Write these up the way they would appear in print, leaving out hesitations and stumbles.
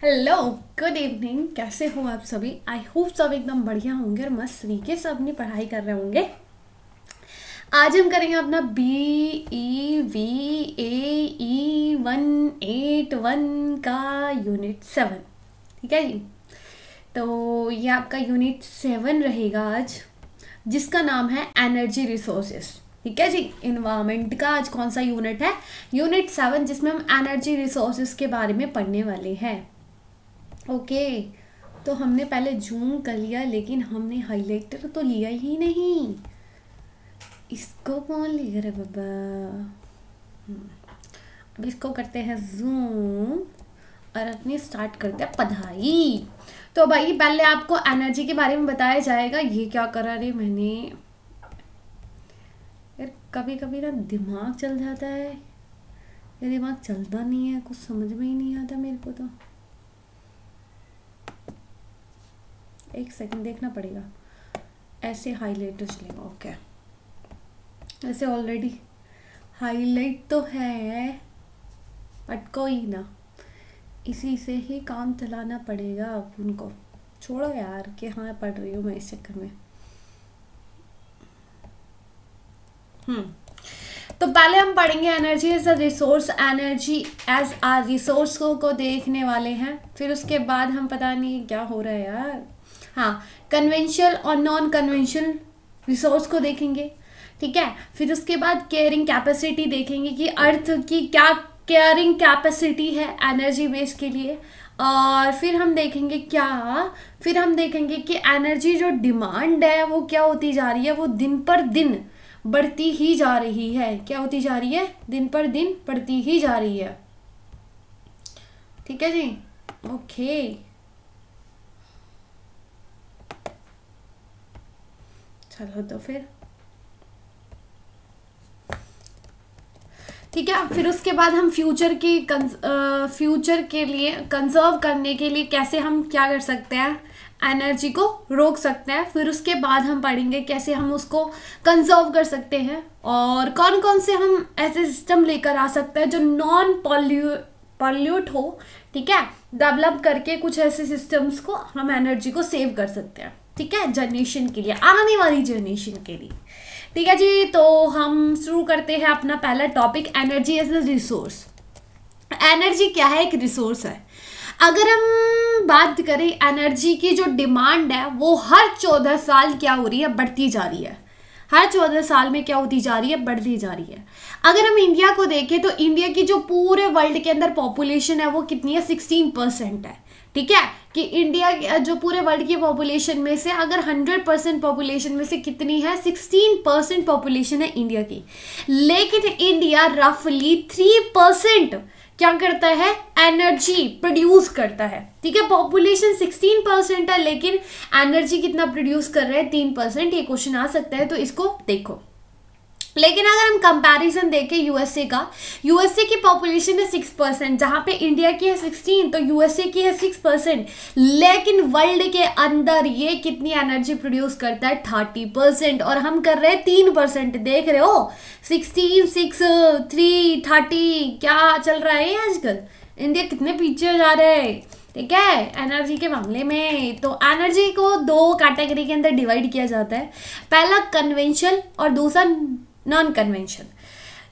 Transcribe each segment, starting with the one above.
Hello, good evening. कैसे हो आप सभी? आई होप सब एकदम बढ़िया होंगे और मस्त तरीके से अपनी पढ़ाई कर रहे होंगे। आज हम करेंगे अपना BEVAE181 का यूनिट 7। ठीक है जी। तो ये आपका यूनिट 7 रहेगा आज, जिसका नाम है एनर्जी रिसोर्सेस। ठीक है जी। इन्वायरमेंट का आज कौन सा यूनिट है? यूनिट 7, जिसमें हम एनर्जी रिसोर्सेस के बारे में पढ़ने वाले हैं। ओके, तो हमने पहले जूम कर लिया, लेकिन हमने हाइलाइटर तो लिया ही नहीं। इसको कौन लेगा रे बाबा? अब इसको करते हैं जूम और अपनी स्टार्ट करते हैं पढ़ाई। तो भाई पहले आपको एनर्जी के बारे में बताया जाएगा। ये क्या करा रे मैंने यार, कभी कभी ना दिमाग चल जाता है। ये दिमाग चलता नहीं है, कुछ समझ में ही नहीं आता मेरे को। तो एक सेकंड देखना पड़ेगा। ऐसे हाईलाइटर चलेगा? ओके, ऐसे ऑलरेडी हाईलाइट तो है, बट कोई ना, इसी से ही काम चलाना पड़ेगा अपन को। छोड़ो यार कि हाँ पढ़ रही हूँ मैं इस चक्कर में। तो पहले हम पढ़ेंगे energy as a resource. Energy as a resource को देखने वाले हैं। फिर उसके बाद हम पता नहीं क्या हो रहा है यार, हाँ, कन्वेंशनल और नॉन कन्वेंशनल रिसोर्स को देखेंगे। ठीक है। फिर उसके बाद केयरिंग कैपेसिटी देखेंगे कि अर्थ की क्या केयरिंग कैपेसिटी है एनर्जी बेस के लिए। और फिर हम देखेंगे कि एनर्जी जो डिमांड है वो क्या होती जा रही है, वो दिन पर दिन बढ़ती ही जा रही है। क्या होती जा रही है? दिन पर दिन बढ़ती ही जा रही है। ठीक है जी। ओके, चलो तो फिर ठीक है। फिर उसके बाद हम फ्यूचर के लिए कंजर्व करने के लिए कैसे हम क्या कर सकते हैं, एनर्जी को रोक सकते हैं। फिर उसके बाद हम पढ़ेंगे कैसे हम उसको कंजर्व कर सकते हैं, और कौन कौन से हम ऐसे सिस्टम लेकर आ सकते हैं जो नॉन पॉल्यूट हो। ठीक है, डेवलप करके कुछ ऐसे सिस्टम्स को हम एनर्जी को सेव कर सकते हैं। ठीक है, जनरेशन के लिए, आने वाली जनरेशन के लिए। ठीक है जी। तो हम शुरू करते हैं अपना पहला topic, energy as a resource. Energy क्या है? एक रिसोर्स है। अगर हम बात करें एनर्जी की, जो डिमांड है वो हर 14 साल क्या हो रही है? बढ़ती जा रही है। हर 14 साल में क्या होती जा रही है? बढ़ती जा रही है। अगर हम इंडिया को देखें तो इंडिया की जो पूरे वर्ल्ड के अंदर पॉपुलेशन है वो कितनी है? 16% है। ठीक है, कि इंडिया जो पूरे वर्ल्ड की पॉपुलेशन में से अगर 100% पॉपुलेशन में से कितनी है? 16% पॉपुलेशन है इंडिया की। लेकिन इंडिया रफली 3% क्या करता है? एनर्जी प्रोड्यूस करता है। ठीक है, पॉपुलेशन 16% है, लेकिन एनर्जी कितना प्रोड्यूस कर रहे हैं? 3%। ये क्वेश्चन आ सकता है, तो इसको देखो। लेकिन अगर हम कंपैरिजन देखें यूएसए का, यूएसए की पॉपुलेशन है 6%, जहां पे इंडिया की है 16, तो यूएसए की है 6%। लेकिन वर्ल्ड के अंदर ये कितनी एनर्जी प्रोड्यूस करता है? 30%, और हम कर रहे हैं 3%। देख रहे हो, 16, 6, 3, 30 क्या चल रहा है आजकल? इंडिया कितने पीछे जा रहे हैं। ठीक है, एनर्जी के मामले में। तो एनर्जी को 2 कैटेगरी के अंदर डिवाइड किया जाता है। पहला कन्वेंशनल और दूसरा नॉन कन्वेंशनल।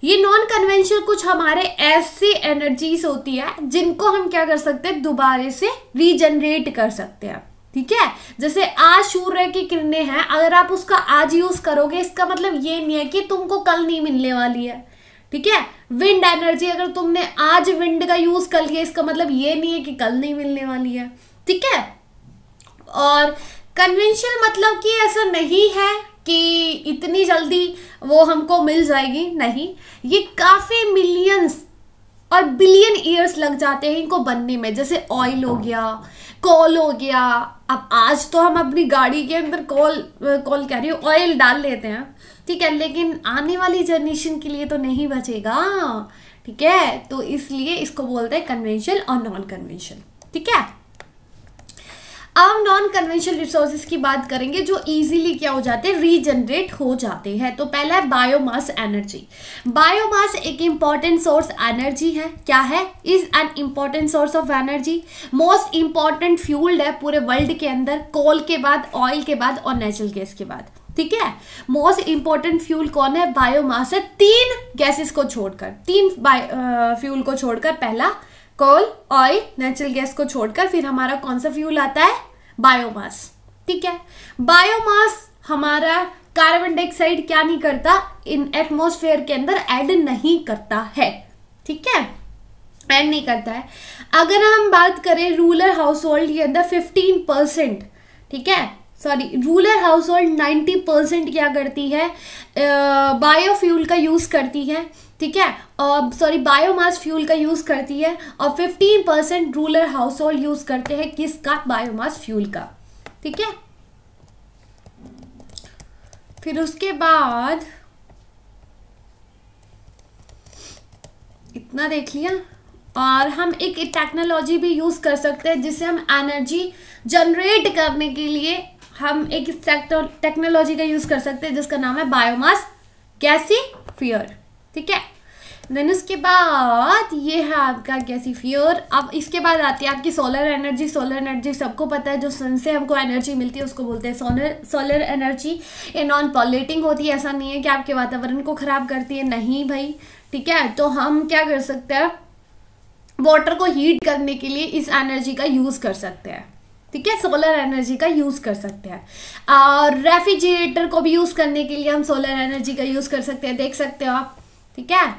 ये नॉन कन्वेंशनल कुछ हमारे ऐसी एनर्जीज होती है जिनको हम क्या कर सकते हैं? दोबारा से रीजनरेट कर सकते हैं। ठीक है, जैसे आज सूर्य की किरणें हैं, अगर आप उसका आज यूज करोगे, इसका मतलब ये नहीं है कि तुमको कल नहीं मिलने वाली है। ठीक है, विंड एनर्जी, अगर तुमने आज विंड का यूज कर लिया, इसका मतलब ये नहीं है कि कल नहीं मिलने वाली है। ठीक है, और कन्वेंशनल मतलब कि ऐसा नहीं है कि इतनी जल्दी वो हमको मिल जाएगी, नहीं। ये काफी मिलियंस और बिलियन ईयर्स लग जाते हैं इनको बनने में। जैसे ऑयल हो गया, कोल हो गया। अब आज तो हम अपनी गाड़ी के अंदर कोल कह रही हूँ, ऑयल डाल लेते हैं। ठीक है, लेकिन आने वाली जनरेशन के लिए तो नहीं बचेगा। ठीक है, तो इसलिए इसको बोलते हैं कन्वेंशनल और नॉन कन्वेंशनल। ठीक है, अब नॉन कन्वेंशनल रिसोर्सेज की बात करेंगे जो इजीली क्या हो जाते हैं, रीजनरेट हो जाते हैं। तो पहला है बायोमास एनर्जी। बायोमास एक इंपॉर्टेंट सोर्स एनर्जी है। क्या है? Is an important source of energy, most important fuel है पूरे वर्ल्ड के अंदर, कोल के बाद, ऑयल के बाद और नेचुरल गैस के बाद। ठीक है, मोस्ट इंपॉर्टेंट फ्यूल कौन है? बायोमास है। 3 गैसेस को छोड़कर, 3 फ्यूल को छोड़कर, पहला कोल, ऑयल, नेचुरल गैस को छोड़कर फिर हमारा कौन सा फ्यूल आता है? बायोमास। ठीक है, बायोमास हमारा कार्बन डाइऑक्साइड क्या नहीं करता, इन एटमॉस्फेयर के अंदर ऐड नहीं करता है। ठीक है, ऐड नहीं करता है। अगर हम बात करें रूरल हाउस होल्ड के अंदर 15%, ठीक है, सॉरी रूरल हाउस होल्ड 90% क्या करती है? बायोफ्यूल का यूज करती है। ठीक है, और सॉरी बायोमास फ्यूल का यूज करती है, और 15% रूरल हाउस होल्ड यूज करते हैं किसका? बायोमास फ्यूल का। ठीक है, फिर उसके बाद इतना देख लिया, और हम एक टेक्नोलॉजी भी यूज कर सकते हैं जिससे हम एनर्जी जनरेट करने के लिए हम एक टेक्नोलॉजी का यूज कर सकते हैं जिसका नाम है बायोमास गैसीफियर। ठीक है, देन उसके बाद ये है आपका गैसीफियर। अब इसके बाद आती है आपकी सोलर एनर्जी। सोलर एनर्जी सबको पता है, जो सन से हमको एनर्जी मिलती है उसको बोलते हैं सोलर एनर्जी। ये नॉन पॉल्यूटिंग होती है, ऐसा नहीं है कि आपके वातावरण को खराब करती है, नहीं भाई। ठीक है, तो हम क्या कर सकते हैं, वाटर को हीट करने के लिए इस एनर्जी का यूज कर सकते हैं। ठीक है, सोलर एनर्जी का यूज कर सकते हैं, और रेफ्रिजरेटर को भी यूज करने के लिए हम सोलर एनर्जी का यूज कर सकते हैं, देख सकते हो आप। ठीक है,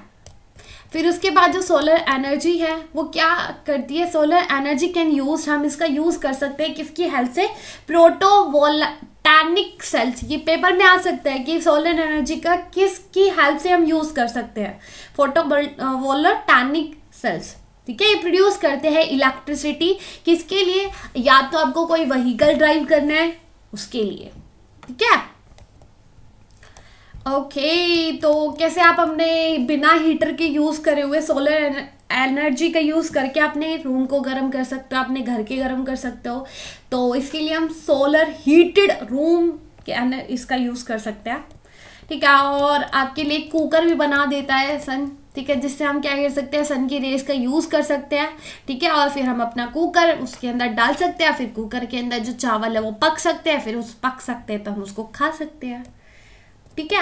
फिर उसके बाद जो सोलर एनर्जी है वो क्या करती है? सोलर एनर्जी कैन यूज, हम इसका यूज कर सकते हैं किसकी हेल्प से? प्रोटोवोल्टेनिक सेल्स। ये पेपर में आ सकता है कि सोलर एनर्जी का किसकी हेल्प से हम यूज कर सकते हैं? फोटोवोल्टेनिक सेल्स। ठीक है, ये प्रोड्यूस करते हैं इलेक्ट्रिसिटी, किसके लिए? या तो आपको कोई व्हीकल ड्राइव करना है उसके लिए। ठीक है, ओके, तो कैसे आप अपने बिना हीटर के यूज करे हुए सोलर एनर्जी का यूज करके अपने रूम को गर्म कर सकते हो, अपने घर के गर्म कर सकते हो। तो इसके लिए हम सोलर हीटेड रूम के इसका यूज कर सकते हैं। ठीक है, और आपके लिए कुकर भी बना देता है सन। ठीक है, जिससे हम क्या कर सकते हैं? सन की रेस का यूज कर सकते हैं। ठीक है, और फिर हम अपना कुकर उसके अंदर डाल सकते हैं, फिर कुकर के अंदर जो चावल है वो पक सकते हैं, फिर उस पक सकते हैं तो हम उसको खा सकते हैं। ठीक है,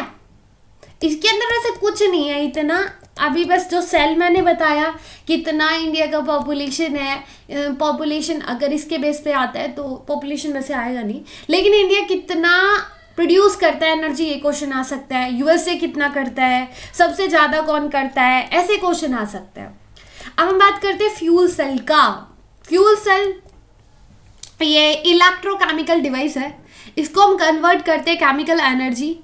इसके अंदर वैसे कुछ नहीं है इतना, अभी बस जो सेल मैंने बताया कितना इंडिया का पॉपुलेशन है, पॉपुलेशन अगर इसके बेस पे आता है तो पॉपुलेशन वैसे आएगा नहीं, लेकिन इंडिया कितना प्रोड्यूस करता है एनर्जी, ये क्वेश्चन आ सकता है। यूएसए कितना करता है, सबसे ज़्यादा कौन करता है, ऐसे क्वेश्चन आ सकते हैं। अब हम बात करते हैं फ्यूल सेल का। फ्यूल सेल ये इलेक्ट्रोकेमिकल डिवाइस है, इसको हम कन्वर्ट करते हैं केमिकल एनर्जी।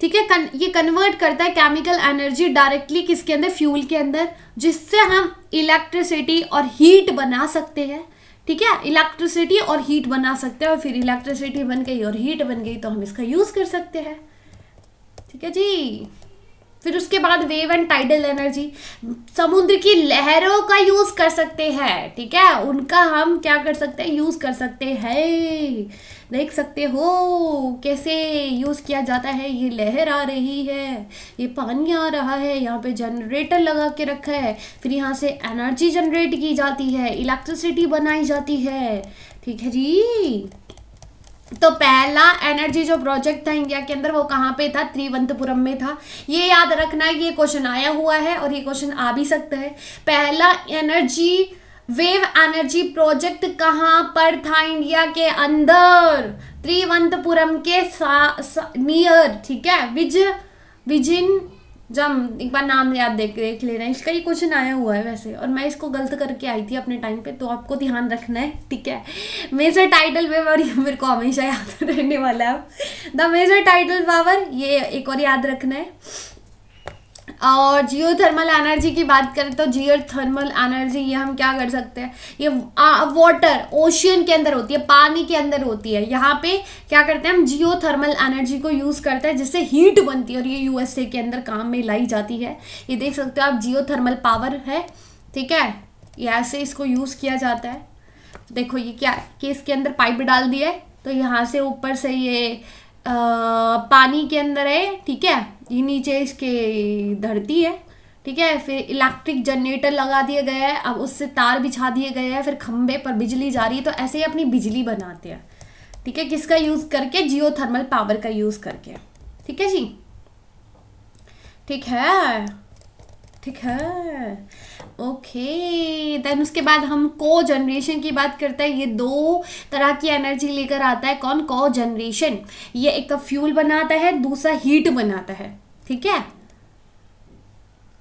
ठीक है, ये कन्वर्ट करता है केमिकल एनर्जी डायरेक्टली किसके अंदर? फ्यूल के अंदर, जिससे हम इलेक्ट्रिसिटी और हीट बना सकते हैं। ठीक है, इलेक्ट्रिसिटी और हीट बना सकते हैं, और फिर इलेक्ट्रिसिटी बन गई और हीट बन गई तो हम इसका यूज कर सकते हैं। ठीक है जी, फिर उसके बाद वेव एंड टाइडल एनर्जी, समुद्र की लहरों का यूज कर सकते हैं। ठीक है, उनका हम क्या कर सकते हैं? यूज कर सकते हैं। देख सकते हो कैसे यूज किया जाता है। ये लहर आ रही है, ये पानी आ रहा है, यहाँ पे जनरेटर लगा के रखा है, फिर यहाँ से एनर्जी जनरेट की जाती है, इलेक्ट्रिसिटी बनाई जाती है। ठीक है जी, तो पहला एनर्जी जो प्रोजेक्ट था इंडिया के अंदर वो कहाँ पे था? त्रिवंतपुरम में था। ये याद रखना, ये क्वेश्चन आया हुआ है और ये क्वेश्चन आ भी सकता है। पहला एनर्जी वेव एनर्जी प्रोजेक्ट कहाँ पर था इंडिया के अंदर? त्रिवंतपुरम के नियर। ठीक है, विजिन जम, एक बार नाम याद देख लेना, इसका ये क्वेश्चन आया हुआ है वैसे, और मैं इसको गलत करके आई थी अपने टाइम पे, तो आपको ध्यान रखना है। ठीक है, मेजर टाइडल वेव, और ये मेरे को हमेशा याद रहने वाला है। द मेजर टाइडल पावर, ये एक और याद रखना है। और जियोथर्मल एनर्जी की बात करें तो जियोथर्मल एनर्जी ये हम क्या कर सकते हैं? ये वाटर ओशियन के अंदर होती है, पानी के अंदर होती है। यहाँ पे क्या करते हैं हम? जियोथर्मल एनर्जी को यूज करते हैं जिससे हीट बनती है, और ये यूएसए के अंदर काम में लाई जाती है। ये देख सकते हो आप, जियोथर्मल पावर है। ठीक है, ये ऐसे इसको यूज किया जाता है। देखो ये क्या है कि इसके अंदर पाइप डाल दिया है, तो यहाँ से ऊपर से ये पानी के अंदर है, ठीक है, ये नीचे इसके धरती है, ठीक है, फिर इलेक्ट्रिक जनरेटर लगा दिया गया है, अब उससे तार बिछा दिए गए हैं, फिर खंबे पर बिजली जा रही है, तो ऐसे ही अपनी बिजली बनाते हैं, ठीक है, किसका यूज करके, जियोथर्मल पावर का यूज करके, ठीक है जी, ठीक है, ठीक है, ओके। देन उसके बाद हम को जनरेशन की बात करते हैं। ये दो तरह की एनर्जी लेकर आता है, कौन, को जनरेशन, ये एक तो फ्यूल बनाता है, दूसरा हीट बनाता है, ठीक है,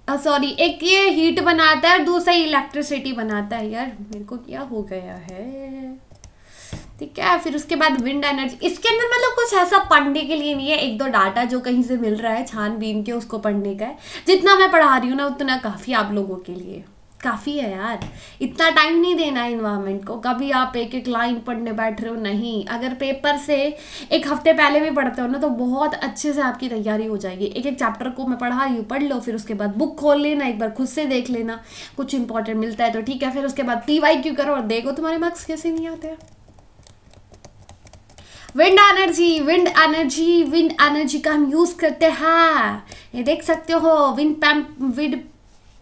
सॉरी, एक ये हीट बनाता है और दूसरा इलेक्ट्रिसिटी बनाता है, यार मेरे को क्या हो गया है, ठीक है। फिर उसके बाद विंड एनर्जी, इसके अंदर मतलब कुछ ऐसा पढ़ने के लिए नहीं है, एक दो डाटा जो कहीं से मिल रहा है छानबीन के उसको पढ़ने का है, जितना मैं पढ़ा रही हूँ ना उतना काफ़ी आप लोगों के लिए, काफ़ी है यार, इतना टाइम नहीं देना है इन्वायरमेंट को, कभी आप एक एक लाइन पढ़ने बैठ रहे हो, नहीं, अगर पेपर से एक हफ्ते पहले भी पढ़ते हो ना तो बहुत अच्छे से आपकी तैयारी हो जाएगी। एक एक चैप्टर को मैं पढ़ा रही हूँ, पढ़ लो, फिर उसके बाद बुक खोल लेना, एक बार खुद से देख लेना, कुछ इंपॉर्टेंट मिलता है तो ठीक है, फिर उसके बाद PYQ करो और देखो तुम्हारे मार्क्स कैसे नहीं आते हैं। Wind energy, wind energy, wind energy का हम यूज करते हैं, ये देख सकते हो, विंड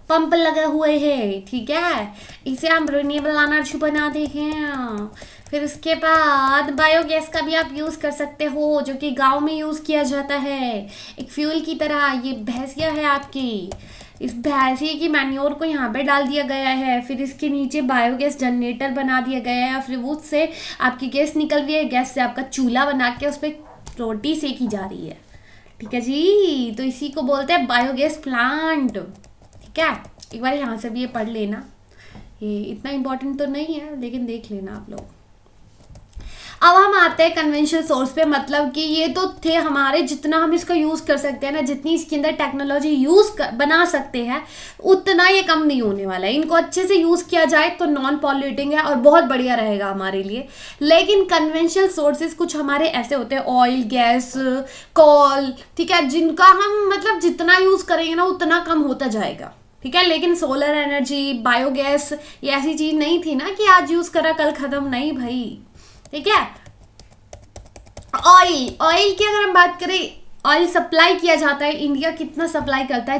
पंप लगे हुए हैं, ठीक है, इसे हम रिन्यूएबल एनर्जी बनाते हैं। फिर उसके बाद बायोगैस का भी आप यूज कर सकते हो, जो कि गांव में यूज किया जाता है एक फ्यूल की तरह। ये भैंसिया है आपकी, इस भैंसिया की मैन्योर को यहाँ पे डाल दिया गया है, फिर इसके नीचे बायोगैस जनरेटर बना दिया गया है, फिर उससे आपकी गैस निकल रही है, गैस से आपका चूल्हा बना के उस पर रोटी सेकी जा रही है, ठीक है जी, तो इसी को बोलते हैं बायोगैस प्लांट, ठीक है। एक बार यहाँ से भी ये पढ़ लेना, ये इतना इम्पोर्टेंट तो नहीं है लेकिन देख लेना आप लोग। अब हम आते हैं कन्वेंशनल सोर्स पे, मतलब कि ये तो थे हमारे, जितना हम इसका यूज कर सकते हैं ना, जितनी इसके अंदर टेक्नोलॉजी बना सकते हैं उतना ये कम नहीं होने वाला है। इनको अच्छे से यूज किया जाए तो नॉन पॉल्यूटिंग है और बहुत बढ़िया रहेगा हमारे लिए। लेकिन कन्वेंशनल सोर्सेज कुछ हमारे ऐसे होते हैं, ऑयल, गैस, कोल, ठीक है, जिनका हम मतलब जितना यूज करेंगे ना उतना कम होता जाएगा, ठीक है। लेकिन सोलर एनर्जी, बायोगैस, ये ऐसी चीज नहीं थी ना कि आज यूज करा कल खत्म, नहीं भाई, ठीक है। ऑयल, ऑयल की अगर हम बात करें, ऑयल सप्लाई किया जाता है, इंडिया कितना सप्लाई करता है,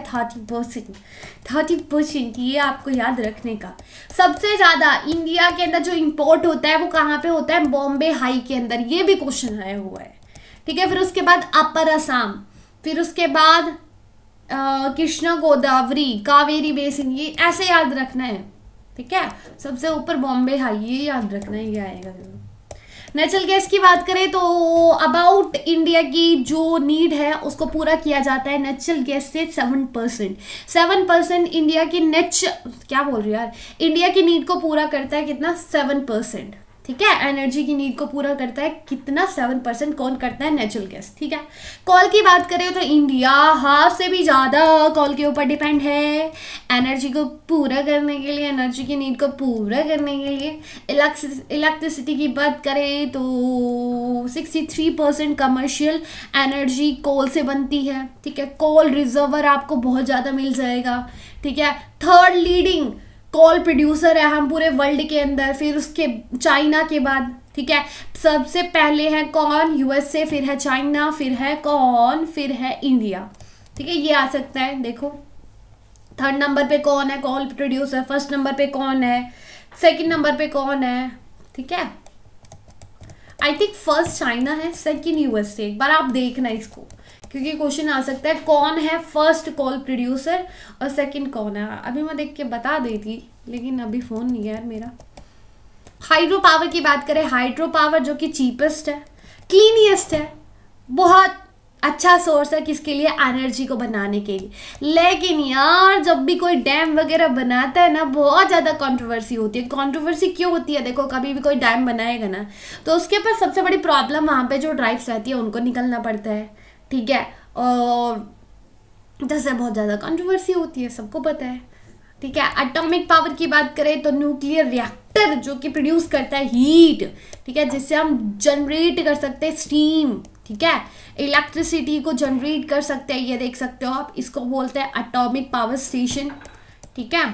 30%, ये आपको याद रखने का। सबसे ज्यादा इंडिया के अंदर जो इंपोर्ट होता है वो कहाँ पे होता है, बॉम्बे हाई के अंदर, ये भी क्वेश्चन आया हुआ है, ठीक है। फिर उसके बाद अपर असम, फिर उसके बाद कृष्णा गोदावरी, कावेरी बेसिन, ये ऐसे याद रखना है, ठीक है। सबसे ऊपर बॉम्बे हाई, ये याद रखना है, ये आएगा। नेचुरल गैस की बात करें तो अबाउट इंडिया की जो नीड है उसको पूरा किया जाता है नेचुरल गैस से 7% इंडिया की क्या बोल रही यार, इंडिया की नीड को पूरा करता है कितना, 7%, ठीक है। एनर्जी की नीड को पूरा करता है कितना, 7%। कौन करता है, नेचुरल गैस, ठीक है। कोल की बात करें तो इंडिया हाफ से भी ज़्यादा कोल के ऊपर डिपेंड है एनर्जी को पूरा करने के लिए, एनर्जी की नीड को पूरा करने के लिए। इलेक्ट्रिसिटी की बात करें तो 63% कमर्शियल एनर्जी कोल से बनती है, ठीक है। कोल रिजर्वर आपको बहुत ज़्यादा मिल जाएगा, ठीक है। थर्ड लीडिंग कोल प्रोड्यूसर है हम पूरे वर्ल्ड के अंदर, फिर उसके चाइना के बाद, ठीक है। सबसे पहले है कौन, USA, फिर है चाइना, फिर है कौन, फिर है इंडिया, ठीक है। ये आ सकता है, देखो थर्ड नंबर पे कौन है कोल प्रोड्यूसर, फर्स्ट नंबर पे कौन है, सेकंड नंबर पे कौन है, ठीक है। आई थिंक फर्स्ट चाइना है, सेकंड USA, एक बार आप देखना इसको क्योंकि क्वेश्चन आ सकता है कौन है फर्स्ट कोल प्रोड्यूसर और सेकंड कौन है। अभी मैं देख के बता देती लेकिन अभी फोन नहीं है यार मेरा। हाइड्रो पावर की बात करें, हाइड्रो पावर जो कि चीपेस्ट है, क्लीनिएस्ट है, बहुत अच्छा सोर्स है किसके लिए, एनर्जी को बनाने के लिए। लेकिन यार जब भी कोई डैम वगैरह बनाता है ना बहुत ज़्यादा कंट्रोवर्सी होती है। कंट्रोवर्सी क्यों होती है, देखो कभी भी कोई डैम बनाएगा ना तो उसके पास सबसे बड़ी प्रॉब्लम वहाँ पे जो ड्राइव्स रहती है उनको निकलना पड़ता है, ठीक है। और जैसे बहुत ज़्यादा कंट्रोवर्सी होती है, सबको पता है, ठीक है। एटॉमिक पावर की बात करें तो न्यूक्लियर रिएक्टर जो कि प्रोड्यूस करता है हीट, ठीक है, जिससे हम जनरेट कर सकते हैं स्टीम, ठीक है, इलेक्ट्रिसिटी को जनरेट कर सकते हैं। ये देख सकते हो आप, इसको बोलते हैं एटॉमिक पावर स्टेशन, ठीक है।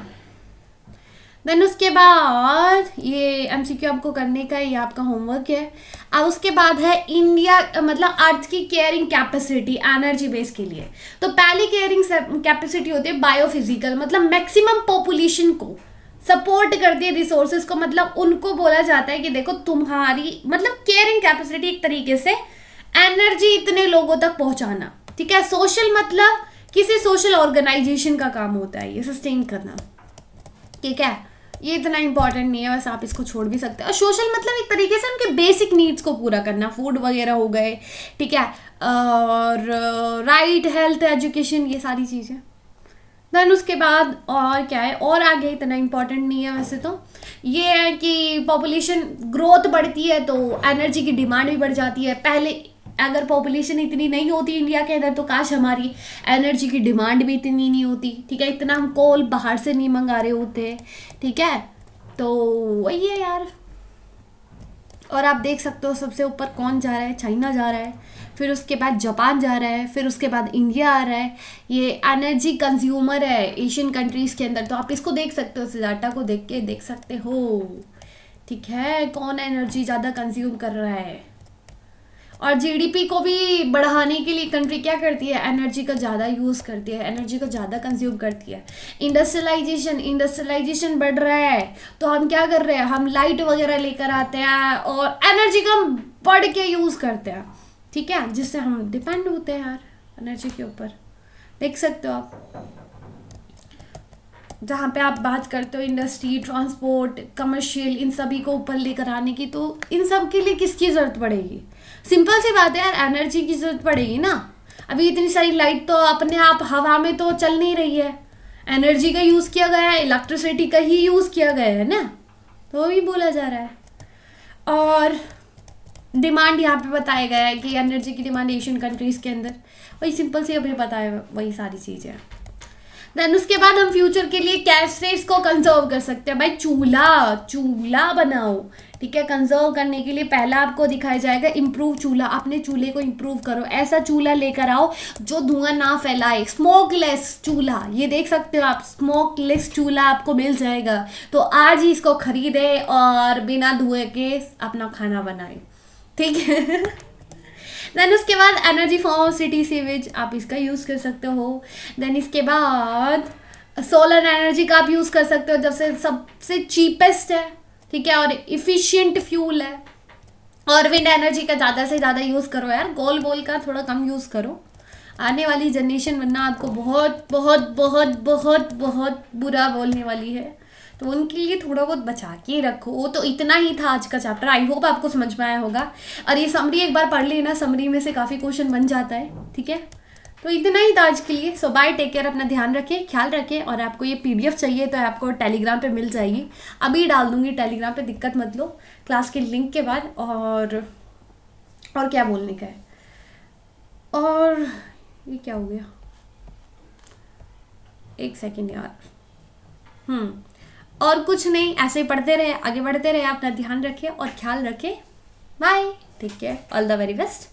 देन उसके बाद ये एमसीक्यू आपको करने का है, ये आपका होमवर्क है। अब उसके बाद है इंडिया मतलब अर्थ की केयरिंग कैपेसिटी एनर्जी बेस के लिए। तो पहली केयरिंग कैपेसिटी होती है बायोफिजिकल, मतलब मैक्सिमम पॉपुलेशन को सपोर्ट करती है, रिसोर्सेज को, मतलब उनको बोला जाता है कि देखो तुम्हारी मतलब केयरिंग कैपेसिटी एक तरीके से एनर्जी इतने लोगों तक पहुंचाना, ठीक है। सोशल मतलब किसी सोशल ऑर्गेनाइजेशन का काम होता है ये सस्टेन करना, ठीक है। ये इतना इंपॉर्टेंट नहीं है, बस आप इसको छोड़ भी सकते हैं। और सोशल मतलब एक तरीके से उनके बेसिक नीड्स को पूरा करना, फूड वगैरह हो गए, ठीक है, और राइट, हेल्थ, एजुकेशन, ये सारी चीज़ें। देन उसके बाद और क्या है, और आगे इतना इंपॉर्टेंट नहीं है वैसे तो। ये है कि पॉपुलेशन ग्रोथ बढ़ती है तो एनर्जी की डिमांड भी बढ़ जाती है। पहले अगर पॉपुलेशन इतनी नहीं होती इंडिया के अंदर तो काश हमारी एनर्जी की डिमांड भी इतनी नहीं होती, ठीक है। इतना हम कोल बाहर से नहीं मंगा रहे होते, ठीक है। तो वही है यार। और आप देख सकते हो सबसे ऊपर कौन जा रहा है, चाइना जा रहा है, फिर उसके बाद जापान जा रहा है, फिर उसके बाद इंडिया आ रहा है। ये एनर्जी कंज्यूमर है एशियन कंट्रीज़ के अंदर, तो आप इसको देख सकते हो, इस डाटा को देख के देख सकते हो, ठीक है, कौन एनर्जी ज़्यादा कंज्यूम कर रहा है। और जीडीपी को भी बढ़ाने के लिए कंट्री क्या करती है, एनर्जी का ज़्यादा यूज़ करती है, एनर्जी को ज़्यादा कंज्यूम करती है। इंडस्ट्रियलाइजेशन बढ़ रहा है तो हम क्या कर रहे हैं, हम लाइट वगैरह लेकर आते हैं और एनर्जी का हम बढ़ के यूज़ करते हैं, ठीक है, जिससे हम डिपेंड होते हैं यार एनर्जी के ऊपर। देख सकते हो आप, जहाँ पे आप बात करते हो इंडस्ट्री, ट्रांसपोर्ट, कमर्शियल, इन सभी को ऊपर लेकर आने की, तो इन सब के लिए किसकी ज़रूरत पड़ेगी। सिंपल सी बात है यार, एनर्जी की ज़रूरत पड़ेगी ना। अभी इतनी सारी लाइट तो अपने आप हवा में तो चल नहीं रही है, एनर्जी का यूज़ किया गया है, इलेक्ट्रिसिटी का ही यूज़ किया गया है ना, तो भी बोला जा रहा है। और डिमांड यहाँ पे बताया गया है कि एनर्जी की डिमांड एशियन कंट्रीज़ के अंदर, वही सिंपल सी अभी बताया, वही सारी चीज़ें। देन उसके बाद हम फ्यूचर के लिए कैसे इसको कंजर्व कर सकते हैं। भाई चूल्हा बनाओ, ठीक है। कंजर्व करने के लिए पहला आपको दिखाया जाएगा इम्प्रूव चूल्हा। अपने चूल्हे को इम्प्रूव करो, ऐसा चूल्हा लेकर आओ जो धुआं ना फैलाए, स्मोकलेस चूल्हा। ये देख सकते हो आप, स्मोकलेस चूल्हा आपको मिल जाएगा। तो आज ही इसको खरीदे और बिना धुएं के अपना खाना बनाए, ठीक है। देन उसके बाद एनर्जी फॉर्म सिटी सीवेज, आप इसका यूज़ कर सकते हो। देन इसके बाद सोलर एनर्जी का आप यूज़ कर सकते हो, जब से सबसे चीपेस्ट है, ठीक है, और इफ़िशियंट फ्यूल है। और विंड एनर्जी का ज़्यादा से ज़्यादा यूज़ करो यार, गोल का थोड़ा कम यूज़ करो। आने वाली जनरेशन वरना आपको बहुत बहुत बहुत बहुत बहुत बुरा बोलने वाली है, तो उनके लिए थोड़ा बहुत बचा के रखो। तो इतना ही था आज का चैप्टर, आई होप आपको समझ में आया होगा। और ये समरी एक बार पढ़ लेना, समरी में से काफ़ी क्वेश्चन बन जाता है, ठीक है। तो इतना ही था आज के लिए। सो बाय, टेक केयर, अपना ध्यान रखें, ख्याल रखें। और आपको ये PDF चाहिए तो आपको टेलीग्राम पे मिल जाएगी, अभी डाल दूंगी टेलीग्राम पे, दिक्कत मत लो, क्लास के लिंक के बाद। और क्या बोलने का है, और ये क्या हो गया, एक सेकेंड यार, और कुछ नहीं, ऐसे ही पढ़ते रहे, आगे बढ़ते रहे, अपना ध्यान रखें और ख्याल रखें। Bye, take care, all the very best.